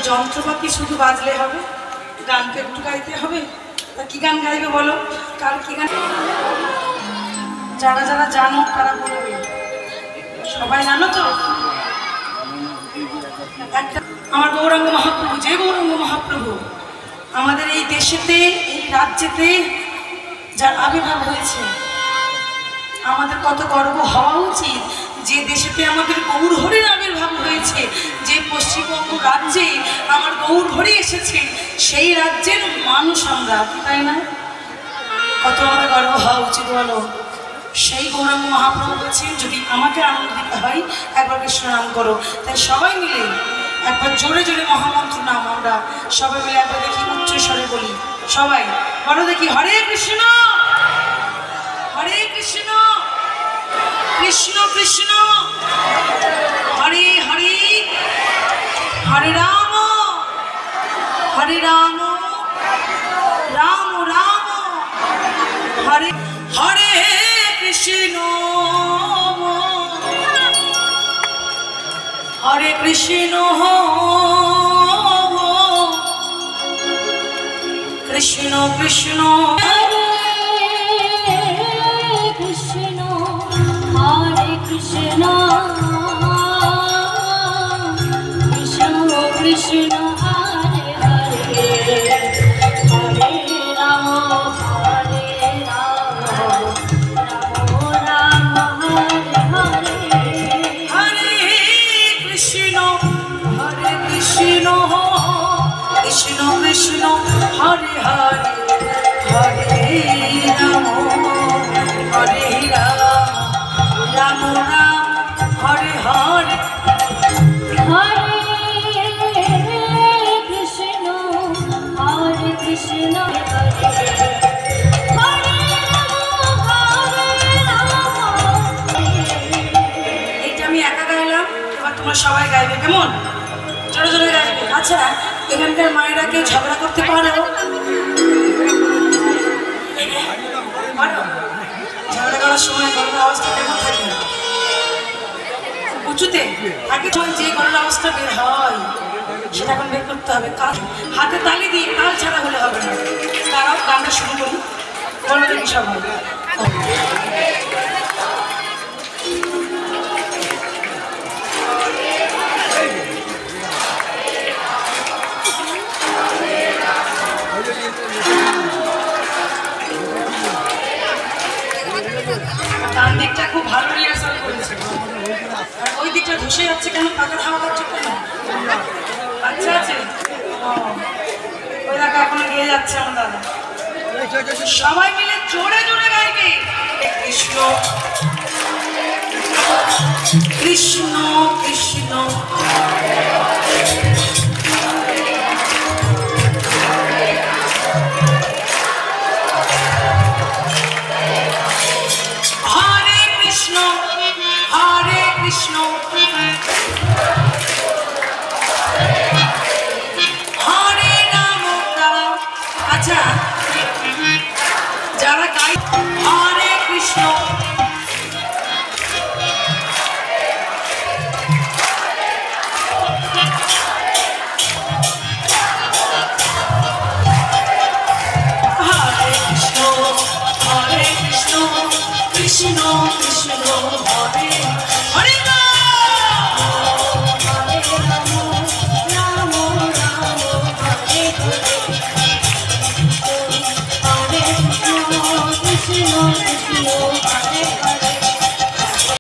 যন্ত্রপাতি শুধু বাজলে হবে? গান তো একটু গাইতে হবে। তা কি গান গাইবে বলো? কার কি গান? যারা যারা জানো তারা বলবে। সবাই জানো তো? একটা আমার গৌরাঙ্গ মহাপ্রভু, যে গৌরাঙ্গ মহাপ্রভু আমাদের এই দেশেতে, এই রাজ্যেতে যার আবির্ভাব হয়েছে, আমাদের কত গর্ব হওয়া উচিত যে দেশেতে আমাদের গৌরহরির আবির্ভাব হয়েছে, যে পশ্চিমবঙ্গ রাজ্যে আমার গৌরহরি এসেছে, সেই রাজ্যের মানুষ আমরা, তাই না? কত আমাদের গর্ব হওয়া উচিত বলো? সেই গৌরাঙ্গ মহাপ্রভু বলছেন, যদি আমাকে আনন্দ দিতে হয় একবার কৃষ্ণ নাম করো। তাই সবাই মিলে একবার জোরে জোরে মহামন্ত্র নাম আমরা সবাই মিলে একবার দেখি উচ্চ স্বরে বলি। সবাই বলো দেখি, হরে কৃষ্ণ হরে কৃষ্ণ কৃষ্ণ কৃষ্ণ হরে হরে, হরে রাম রাম রাম হরে হরে, কৃষ্ণ হরে কৃষ্ণ কৃষ্ণ কৃষ্ণ হরে কৃষ্ণ হরে কৃষ্ণ কৃষ্ণ কৃষ্ণ হরে হরে, হরে রাম রাম রাম হরে হরে, হরে কৃষ্ণ কৃষ্ণ কৃষ্ণ কৃষ্ণ হরে হরে, হরে রাম রাম রাম হরে হরে, হরে কৃষ্ণ কৃষ্ণ হরে এইটা আমি একা গাইলাম, এবার তোমরা সবাই গাইবে, কেমন? জোরে জোরে গাইবে। আচ্ছা, এখানকার মায়েরা কেউ ঝগড়া করতে পারো? ঝগড়া করার সময় গলার আওয়াজটা কেমন থাকে? উঁচুতে আগে যে গলার আওয়াজটা বের হয় সেটা এখন বের করতে হবে। হাতে তালি দিয়ে তাল ছাড়া হলে হবে না। তারাও গানটা শুরু করি, বলো দেখি সবাই। ডান দিকটা খুব ভালো রিহার্সাল করেছে, আর ওই দিকটা ধসে যাচ্ছে কেন? পাকা ধাওয়া করছে কেন? আচ্ছা আছে, ওই দেখা এখনো গিয়ে যাচ্ছে আমার দাদা। সবাই মিলে জোরে জোরে গাইবে, কৃষ্ণ কৃষ্ণ কৃষ্ণ